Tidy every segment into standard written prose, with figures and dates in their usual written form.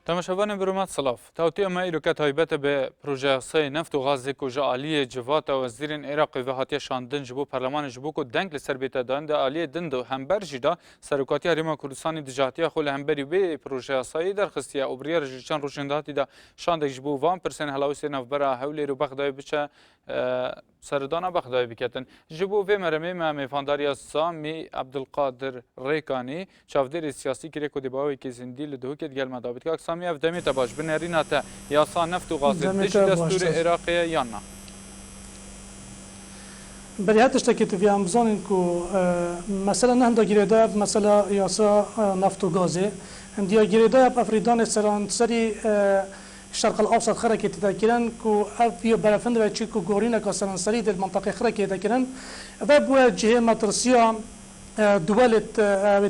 تماشاوان برومت صلاف توتی ما ایرو که تایبت به پروژه سای نفت و غاز کجا عالی جوات و وزیر عراق و هاتیه شاندن جبو پارلمان جبو کو دنگ لسر بیت دان ده عالی دند و همبر جدا سرکاتی هریما کردستانی دجاتی خول همبری به پروژه سای در خستیا و بریر جچان روشنداتی ده شاندک جبو وام پرسن هلاوسی نفبرا حولی رو بخدای بچه سردانا بخدای بکتن جبو و مرمی ما میفانداری سامی عبدالقادر ریکانی چافدر سیاسی کری کو دیباوی که زندی لدهوکت گل مدابت که سامی اف دمیت باش بنرینه تا یاسا نفت و غاز دش دستور عراقی یا نه بريات اشتكيت في امازون كو مثلا نهندا جريدا مثلا ياسا نفط وغازي عندي جريدا بافريدان سران سري الشرق الاوسط خركه تذكرن كو افيو برافند وتشيكو غورينا كسران سري المنطقه خركه تذكرن باب جهه مترسيا دولة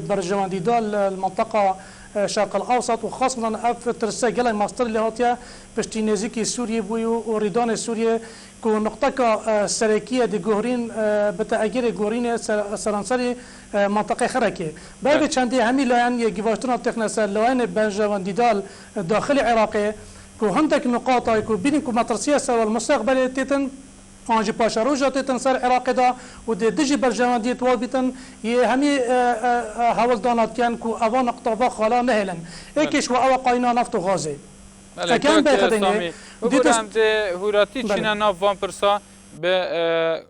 برجمان دي دول المنطقه الشرق الاوسط وخاصه اف ترسا جلا ماستر اللي هاتيا بشتي نزيكي سوريا بويو وريدان سوريا كو نقطة سركية دي جوهرين بتأجير جوهرين سرانسري منطقة خركة بعد چندي همي لان يجيباشتنا تخنسا لان برجمان دي دول داخل عراقي كو هندك نقاط كو بين كو مترسيا سوا المستقبل تيتن آنجی پاشاروجا تیتن سر عراق دا و دجی برجمان دیت وال بیتن یه همی حوال دانات کن کو اوان اقتابا خالا نهلن ایکش و او قاینا نفت و غازه اکن بخدینه بودم ده هوراتی چینه ناف وان پرسا به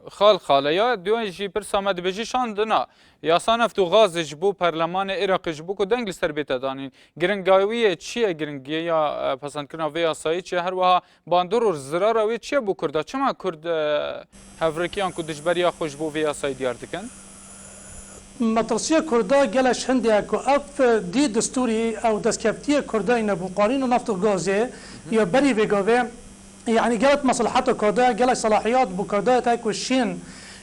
خاله یا دوان جی پرسا مد بجی شاندنا یاسا نفت و غاز جبو پارلمان عراق جبو کو دنگل سر بیت دانین گرنگاویه چیه گرنگیه یا پسند کردن و یاسایی چیه هر وها باندور و زراروی چیه بو کرده چما کرد هفرکیان کو دجبریا خوش بو و یاسایی دیار دکن مترسية كردا جلش هندي اكو اف دي دستوري او دسكفتيه كردا ان ابو قارين نفط وغازي يا بري بيغوي يعني جلت مصلحته كردا جلش صلاحيات بو كردا تاكو الشين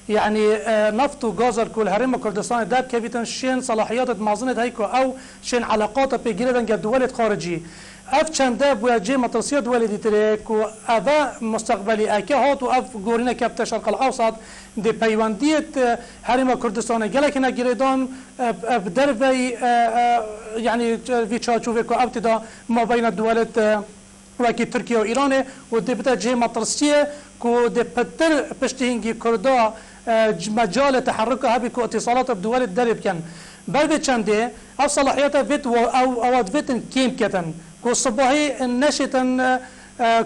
يعني نفط وغاز كل هرم كردستان داب كيفيتن شين صلاحيات مازنه هيكو او شين علاقات بيجريدن دول خارجي اف چنده بوجه مترسيه دول دي تريكو اذا مستقبلي اكي هات واف غورينا كابتا شرق الاوسط دي بيوانديت هرم كردستان جلك نجريدان بدربي يعني في تشاچوفيكو ابتدا ما بين الدول وكي تركيا وايران ودي بتا جه مترسيه كو دي بتر بشتينجي كردا مجال تحركها بكو اتصالات بدول الدرب كان بعد چنده او صلاحيات فيت او فيتن كيم كتن كو صباحي نشتن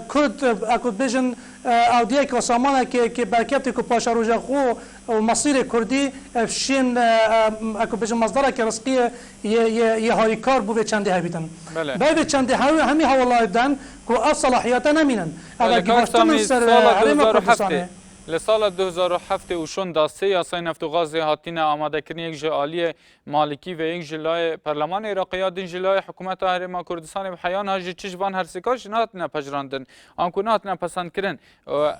كرد اكو بيجن او ديك وسامانا كي بركبت كو باشاروجا خو ومصير كردي شين اكو بيجن مصدر كرسقيه يهاري كار بو چنده هبيتن بعد چنده همي والله دان كو صلاحيات نمينن اگر گفتن سر علم کردستان لسال 2007 وشون داسته یاسای نفت و غاز هاتین آماده کردن یک جعالی مالکی و یک جلای پارلمان عراقی دین جلای حکومت هرم کردستان به حیان هاجی چشوان هر سکاش نهاتن پجراندن آنکو نهاتن پسند کردن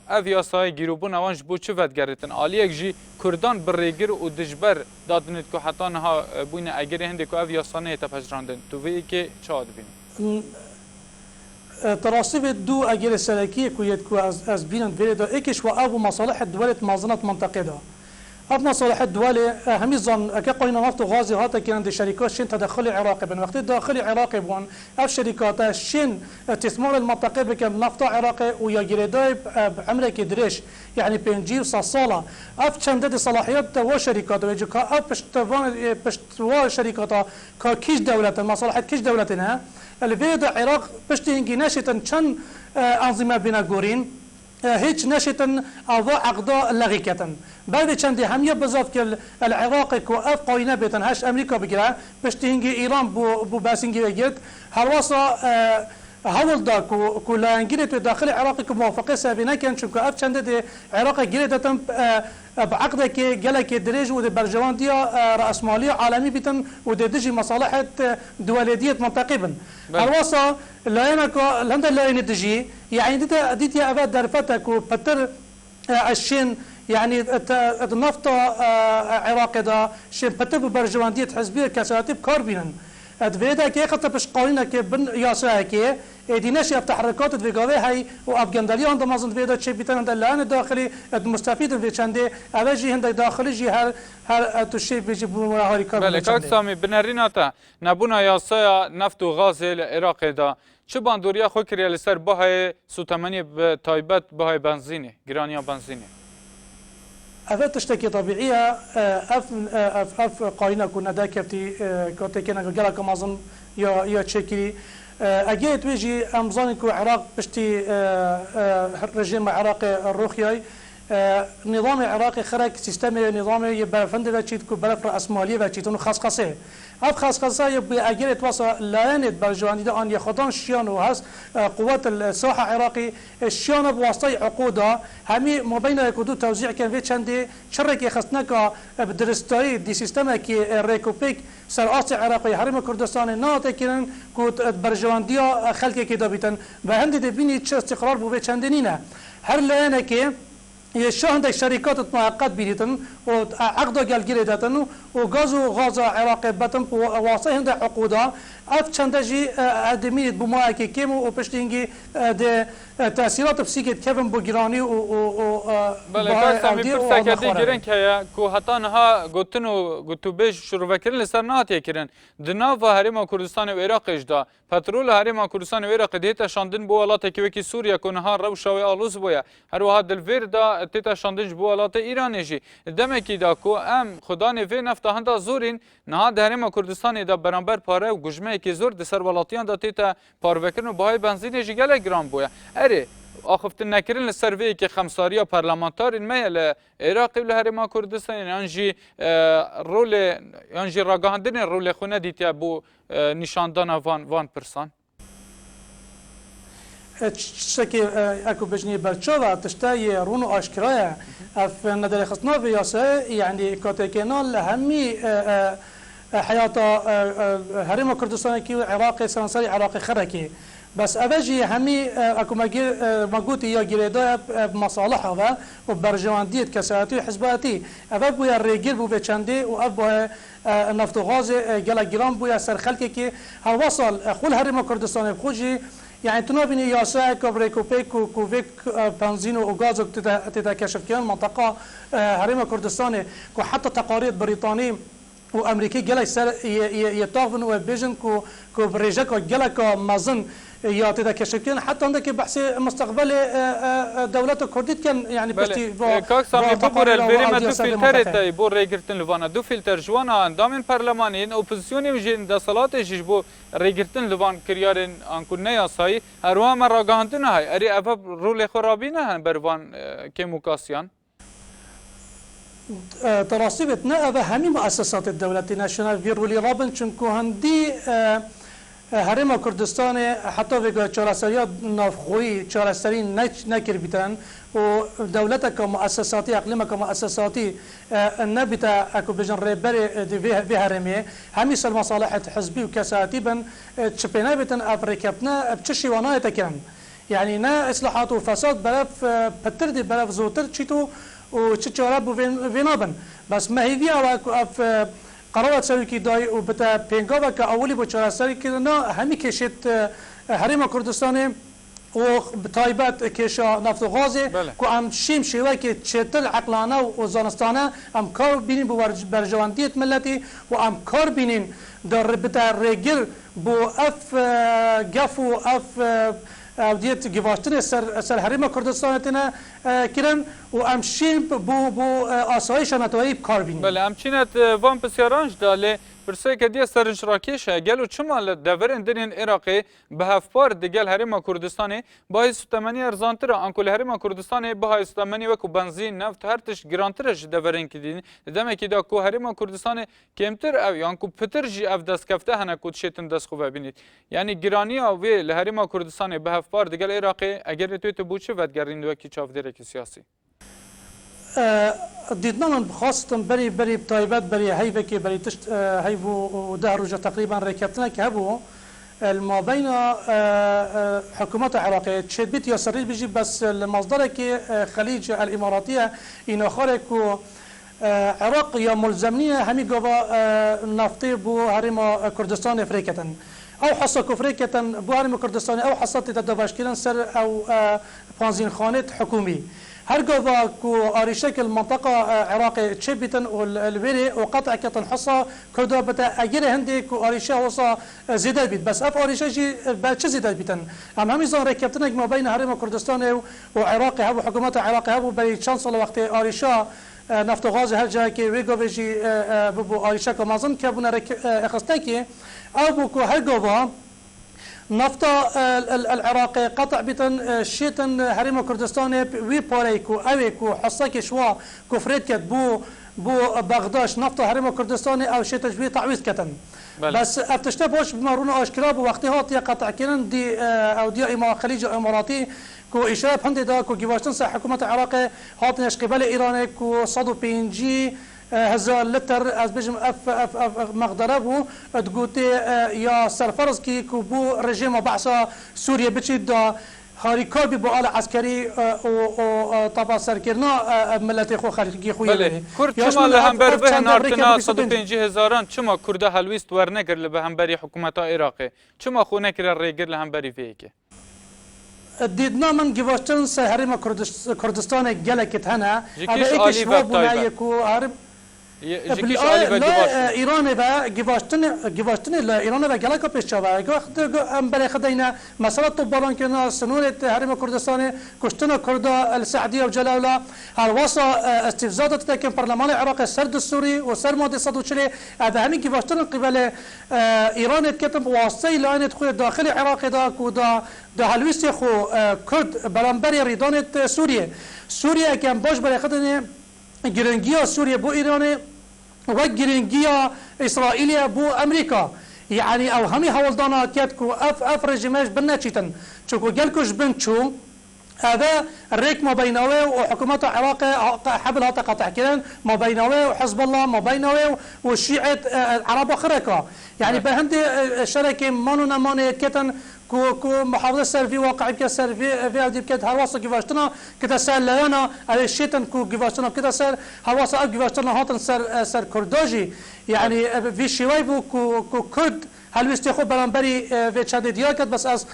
اف یاسای گیروبون اوانج بو چه ودگرتن عالی یک جی کردان برریگر و دجبر دادنید که حتی نها بوین اگر هندی که اف یاسانه تا پجراندن تو وی که چاد بین تراصيف دو اجيال السلكيه كويت كو از بينن فيدا ايكش وابو مصالح الدول منظمه منطقه دا اب مصالح الدول همي ظن كقينا نفط وغاز هاتا كان عند شركات شين تدخل عراقي بن وقت داخل عراقي بون اف شركات شين استثمار المنطقه بكم نفط عراقي ويا جريداي بعمله كدريش يعني بنجي صاله اف چند صلاحيات و شركات وجك اف بشتوا شركات كيش دوله مصالح كيش دولتنا الفيدا عراق بشتينجي ناشطا شن انظمه بنا غورين هيك نشطا اضاء عقداء لغيكة بعد چندي هميه بزاف كل العراق كو اف قاينه بيتن هاش امريكا بگيره بشتينجي ايران بو باسنجي وجد هرواسا هول دا كو لانجيرت داخل العراق كو موافقه سابينه كان شنكو اف چند دي عراق جريدتن بعقده كي جلك دريج ود برجوان ديا راس ماليه عالمي بيتن ودجي مصالح دوليديه منطقبا الوصا لاينك لند لاين تجي يعني ديت يا اباد درفتك وبتر الشين يعني النفط عراق دا شين بتر برجوان ديت حزبيه كساتب كاربينن ادفيدا كي خطر بش قوانين كي بن ياسا كي اديناش تحركات دفيغاوي هاي وافغاندالي عند مازن دفيدا تشي بيتن عند الان داخلي المستفيد في چنده اوجي هند داخلي جي هر تشي بيجي بمراهري كار بله کاک سامی بنرینه تا نبونا یاسا نفت و غاز العراق دا چه باندوریا خو کریه لسر بهای سوتمنی به تایبت بهای بنزینی گرانیا بنزینی أفات تشتكي طبيعية أف قارينا كنا داكفتي كنا قال كم أظن يا تشكري أجيت ويجي أمزانك العراق بشتي رجيم العراق الروخياي نظام العراقي خرج سيستم نظامي يبقى فندق تشيت كبرف رأسمالية وتشيتون خاص خاصة أب خاص خاصة يبقى أجيت وصل لاند برجواني ده أن يخدم شيان وهاس قوات الساحة العراقي الشيان بواسطة عقودها همي ما بين يكودو توزيع كان في شندي شركة خصناك بدرستاي دي سيستم كي ريكوبيك سرعات العراقي حرم كردستان ناطق كن كود برجوانديا خلق كده بيتن بهند دبيني استقرار بو شندينينا هر لاند كي يشو عندك شركات معقد بيتن وعقد جالجيري داتن وغاز وغاز عراقي باتن وواصل عندك عقودها اف چندجي ادميت بمواكي كيمو وبشتينجي د تاثيرات بسيكت كيفن بوغراني و بله کاک سامی پرسه کدی گرن که کو حتی نها گوتنو گوتو بیش شروع وکرن لسر نهاتیه کرن دناو هرما کردستان و عراقش دا پترول هرما کردستان و عراق دیتا شاندن بو ولات کی وکی سوریا کو نها روشاوی آلوز بویا هر وها دلویر دا دیتا شاندن بو ولات ایران جی دمکی دا کو ام خدا نوی نفت هندا زورین نها هرما کردستان دا برانبر پاره و گجمه کی زور دسر ولاتیان دا دیتا پاروکرن و بهای بنزین جی گله گران بویا اره آخفتن نکردن لسروی که خمساریا پارلمانتار میل عراقی و هرما کردستان یعنی رول یعنی راگاهندن رول خونه دیتی بو نشاندن وان پرسان تشتكي اكو بجني برشوفا تشتاي رونو اشكرايا اف ندري خصنا في ياسا يعني كوتيكينال همي حياة هرما كردستان كي عراقي سانساري عراقي خركي بس أبجي همي أكو مجوتي يا جريدة بمصالحها وبرجواندية كساتي حزباتي أبو يا الرجال بو بتشندي وأبو نفط وغاز جل جرام بو يا سر خلكي كي هالوصل خل هرم كردستان بخوجي يعني تنابني ياسا كبريكوبيك وكوفيك بنزين وغاز تتكشف كان منطقة هرم كردستان وحتى تقارير بريطانية وامريكي جل سر يتاخذن وبيجن كو بريجك جل كمازن يا تذكر حتى عندك بحث مستقبل دولة الكرديت كان يعني بلي كاك سامي بور الفيرما دو فلتر تاي بور ريغرتن لوانا دو فلتر جوانا اندام برلمانين اوبوزيسيون يجين دا صلات جيجبو ريغرتن لوان كريارن انكو نياساي اروا مراغاندن هاي اري ابا رول خرابينا بروان كيموكاسيان تراسبتنا ابا همي مؤسسات الدولة ناشونال فيرولي رابن چونكو هندي هرما كردستان حتى في چارسريا نافخوي چارسري نكر بيتن ودولتها كمؤسساتي اقليمها كمؤسساتي نبتا اكو بجن ريبري في هرمي همي المصالح حزبي وكساتي بن تشبينا بتن افريكابنا بتشي ونايتا كان يعني نا اصلاحات وفساد بلف بتردي بلف زوتر تشيتو وتشارب فينابن بس ما هي فيها قرارات سوي داي وبتا بينغاوا كأولي بچارا سري كنا همي كشت هرما كردستان وبتايبات كيشا نفط وغازي كو ام شيم شيوي كي تشتل عقلانه وزانستانه ام كار بينين برجوانديه ملتي وام كار بينين در بتا ريجل بو اف قفو اف ديت جواشتن سر هرما كردستان تنا كرن وامشين بو آسایش نتوایی کار بینیم. بله همچنین وان بسیارانش داله برسه که دیگه سرنج راکیشه گلو چمال دورن دنین عراقی به هفپار دیگل هرما کردستانی با سوتمنی ارزانتر آنکل هرما کردستانی با سوتمنی وکو بنزین نفت هر تش گرانترش دورن کدین دم کی دا کو هرما کردستانی کمتر او یان کو پتر جی اف دست کفته هنه کو شتن دست خو ببینید یعنی گرانی او وی هرما کردستانی به هفپار دیگل عراقی اگر تو بوچه ودگرین وکی چاف درک سیاسی دیدنان خاصة بري بتايبات بري هيفا كي بري تشت هيفو دهرجة تقريبا ركبتنا كهبو ما بين حكومات العراقية تشد بيت يسري بيجي بس المصدر كي خليج الإماراتية إنه خارج عراق یا ملزمنیه همی گوا نفتی بو هرما کردستان افریقیتن او حصه افریقیتن بو هرما کردستان او حصه تدواشکرن سر او پانزین خانه حکومی هر گوا کو آریشک المنطقه عراق تشبيتن والبري وقطع كتن حصه كردا بتا اجر هندي کو آریشه وصا زیاده بید بس اف آریشه جی بچه زیاده بیتن هم زان رکبتن ما بین هرم کردستان و عراق هبو حکومت عراق هبو برای چند سال وقت آریشه نفت و غاز هر جایی که ویگو بجی بو آریشه که مازن که بونه اخسته که او بو کو هر گوا نفط العراق قطع بتن شيتن هرم كردستان وي باريكو اويكو حصك شوا كفريت كت بو بغداش نفط هرم كردستان او شيت جوي تعويض كتن بس افتشته باش بمرون اشكرا بوقت هات قطع كنن دي او دي خليج اماراتي كو اشراف هندي دا كو جواشتن صح حكومه العراق هاتنش قبل ايران كو صدو بينجي هزار لتر از بجم اف مقدره بو تقولتي يا سرفرز كي كوبو رژیم بعثا سوريا بتشي دا هاريكار بو آل عسكري و طبعا سركرنا ملتي خو خارجي خويا كرد شما لهمبر به نارتنا 150,000 شما كرد هلويست ورنگر لبهمبري حكومه عراقي شما خو نكر ريگر لهمبري فيك دیدنا من گواشتن سهرم کردستان گلکت هنه جيكيش آلي واب طيبه لا ایران با گواشتن لا ایران با گلک پیش شوه وقت ام برای خدینا مثلا تو بالان کنه سنوره هرم کردستان کشتن کرد السعدیه و جلاله هر واسه استفزازات تکن پارلمان عراق سر دستوری و سر ماده 140 هذا همین گواشتن قبل ایران کتم واسطه لاینت خو داخل عراق دا کودا ده هلویست خو کرد برانبری ریدانت سوریه که باش برای خدینه گرنگیا سوریه بو ایران و گرنگیا اسرائیل بو امریکا يعني او همي هولدانا كاتكو اف رجيماش بنا تشيتن تشوكو جالكوش بنتشو هذا الريك ما بينه وحكومة العراق حبلها تقطع كذا ما بينه وحزب الله ما بينه والشيعة العرب اخركا يعني بهندي شركة مانو نماني كتن كو محافظة سر في واقع كسر في عدي كت هرواصة كيفاشتنا كده سر ليانا على الشيتن كو كيفاشتنا كده سر هرواصة أب كيفاشتنا هاتن سر كرداجي يعني في شوي بو كو كرد هل بيستخو برانبري في تشاد دياكت بس از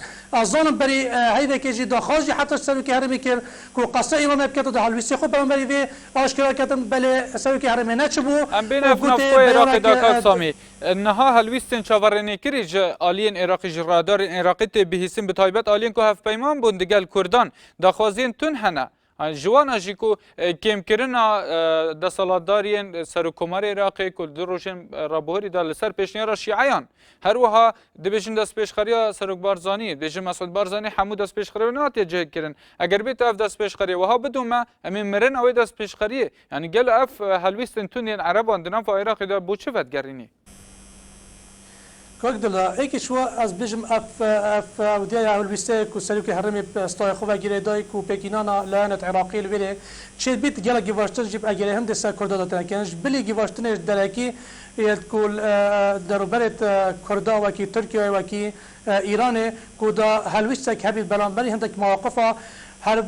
ظالم بري هيدا كيجي داخاجي حتى سوي كهرمي كير كو قصه ايران بكت ده هل بيستخو برانبري في اشكرا كتن بل سوي كهرمي ناتشبو ام بين في عراق داكات سامي انها هل ويستن شاورني كريج الين عراقي جرادار عراقي بهيسن بتايبت الين كو هف بيمان بوندگل كردان داخوازين تنهنا جوان اجيكو كيم كرنا دسالادارين سركومار عراقي كل دروشن رابوري دال سر پیشنيار شيعيان هر وها دبيجن دس پیشخريا سرك بارزاني دجن مسعود بارزاني حمود دس پیشخري نات جه كرن اگر بيت اف دس پیشخري وها بدون ما امين مرن او دس پیشخري يعني قال اف هلويستن تونين عربان دنا في عراق دا بو چفت گريني كوكدلا ايك شو از بجم اف وديا هلويسته كو سلوكي هرمي استاي خوبا گيريداي كو بكينانا لانت عراقي الولي تشيل بيت جلا گيواشتن جيب اگره هم دسا كردا دتنكنش بلي گيواشتن دلكي يتقول دربرت كردا وكي تركيا وكي ايران كودا هلويستك هبي بلانبري هندك مواقفها هر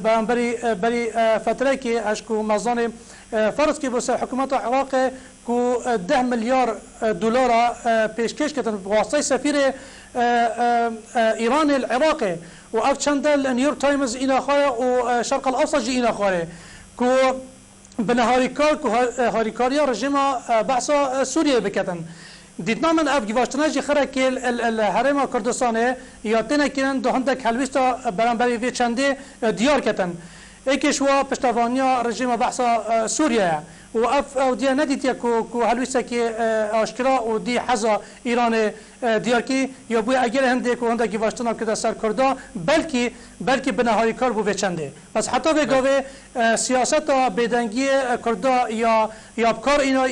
بري فتره كي اشكو مازان فرض كي بس حكومه العراق كو 10 مليار دولار پیشکش کردن واسطه سفیر ایران العراقي واف چندل نيويورك تايمز اینا خاره و شرق الاوسط جي اینا خاره كو بنهاريكار كو هاريكاريا رژیم بحثا سوريا بکتن دیدنا من اف گواشتناجی خره که الهرم کردستانه یاتنه کنن دو هندک هلویستا برانبری وی چنده دیار کتن ایکش و پشتوانیا رژیم بحثا سوریا و اف او دیا ندید کو هلویستا که آشکرا و دی حزا ایران دیار کی یا بوی اگر هنده کو هنده گواشتنا کده سر کردا بلکی بنهایی کار بو بچنده بس حتی بگاوه سیاست بدنگی کردا یا بکار اینا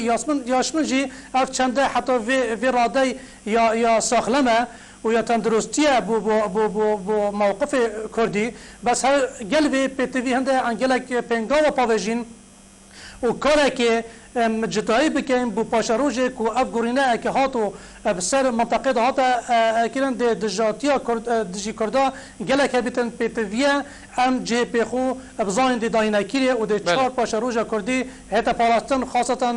یاشمن جی اف چنده حتی وی راده یا ساخلمه و یا تندرستیه بو موقف کردی بس هر قلبی پی تی وی هنده انگلک پنگا و پاوژین و کاره که جدایی بکن بو پاشروجه کو اف گورینه که هاتو بسر منطقه ده هاتا کرن ده دجاتیا دجی کردا گله که بیتن پیتویه ام جه پیخو بزاین ده داینه کیره و ده چهار پاشروجه کردی هتا پاراستن خاصتا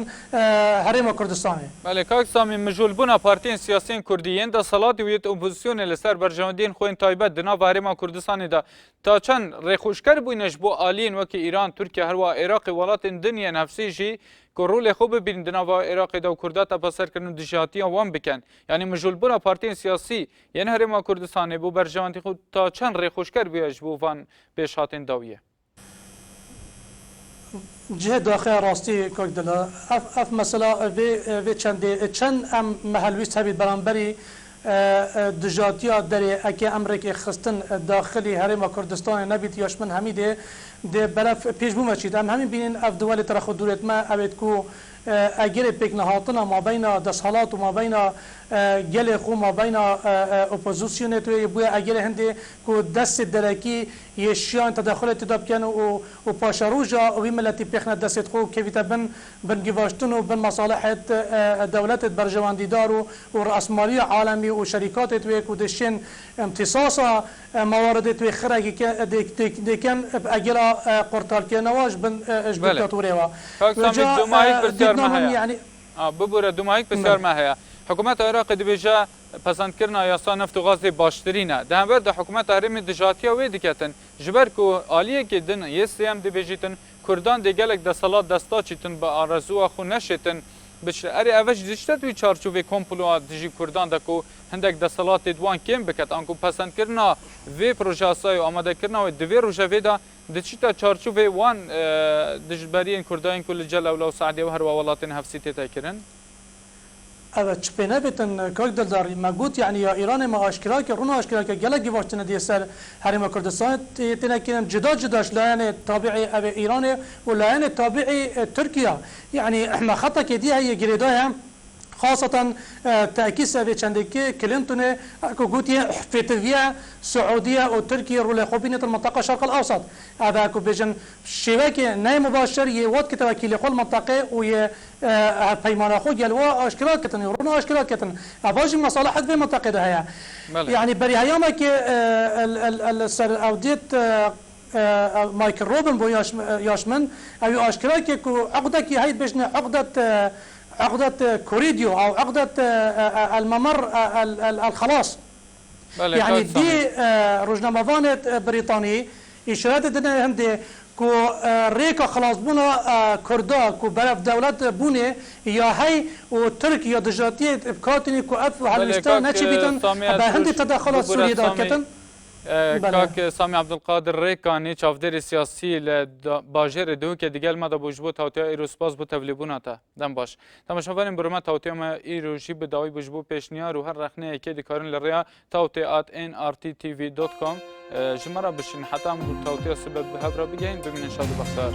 حرم کردستانه. بله کاک سامی مجول بونا پارتین سیاسین کردیین دا صلاتی ویت اپوزیسیون لسر برجامدین خوین تایبت دنا و حرم کردستانی دا تا چند ریخوشکر بوینش بو آلین وکی ایران ترکیه هر و عراق ولات دنیا نفسی جی که رول خوب بین دنا و عراق دا و کردات پسر کنن دجاتی وام بکن یعنی مجول بونا پارتین سیاسی یعنی حرم کردستانی بو برجامدین خود تا چند ریخوشکر بیاش بو وان پیش هاتین داویه. جه داخل راستی کاک دلا اف مثلا چند ام محلوی سبید برانبری دجاتیا داره اکی امریک خستن داخلی حرم کردستان نبید یاش من همیده ده برف پیش بوم چید ام همین بینین اف دوال ترخو دولت ما اوید کو اگر پیک نهاتنا ما بین دسالات و ما بین گل خو ما بین اپوزیسیون توی بوی اگر هنده کو دست درکی یشیان تداخل تداب کن و پاشروجا و ملتی پیخنا دست خو که بن گواشتن و بن مصالحت دولت برجواندیدار و رأسمالی عالمی و شرکات توی کو دشین امتصاص موارد توی خرگی که دیکن اگر قرطال که نواج بن اجبرتاتوره و يعني ببوره دومایک بسیار ماهیا حکومت عراق دبیجا پسند کرنا یاسا نفت و غاز باشترینه ده بر ده حکومت حرم دجاتیا و دیکتن جبر کو عالیه که دن یسیم دبیجیتن کردان دیگلک ده صلات دستا چیتن با آرزو خو نشتن بش اری اوج دشت توی چارچوب کمپلو دیجی کردان دکو هندک ده صلات دوان کم بکت انکو پسند کرنا و پروژه سای آماده کرنا و دوی روزه ویدا دچیتا چارچوب وان دجبرین کردان کل جل اولا و سعدیه و هر ولاتن هفسی تکرن اوه چپینه بیتن کاک دلداری مگوت یعنی یا ایران ما آشکرا که رونا آشکرا که گلگی واشتنه دیه سر حرم کردستان تینه کنن جدا جداش لاین تابعی اوه ایران و لاین تابعی ترکیه یعنی ما خطا که دیه یه گریده هم خاصة تأكيد أبي شندك كلينتون كوجوتيا فتوية سعودية أو تركيا رولا خوبينة المنطقة الشرق الأوسط هذا كوبيجن شبكة ناي مباشر يوات كتوكيل كل منطقة ويا بيمان أخو جلوا أشكالات كتن يرونا أشكالات كتن أباجي مصالحة في منطقة ده يعني بري أيامه ك السر أوديت مايكل روبن بو ياشمن أو أشكالات كو عقدة كي هاي بيجنا عقدة كوريديو أو عقدة الممر الخلاص يعني دي روزنامه‌وان بريطاني إشارات دنا هندي كو ريكا خلاص بونا كردا كو برف دولت بونه يا هي وتركيا دجاتية بكاتني كو أف هالمستوى نتشي بيتن بهندي تدخلات سوريا داكتن کاک سامی عبدالقادر ریکانی چافدر سیاسی باجر دو که دیگه ما دبوج بود توتیا ایروسپاس بود تبلیغون تا دم باش تماشاگران برنامه توتیا ما ایروجی به دعای بوجبو پیشنیار و هر رخنه که دیکارن لریا توتیا@nrttv.com جمره بشین حتی هم توتیا سبب هفرا بگین ببینین شاد و بخیر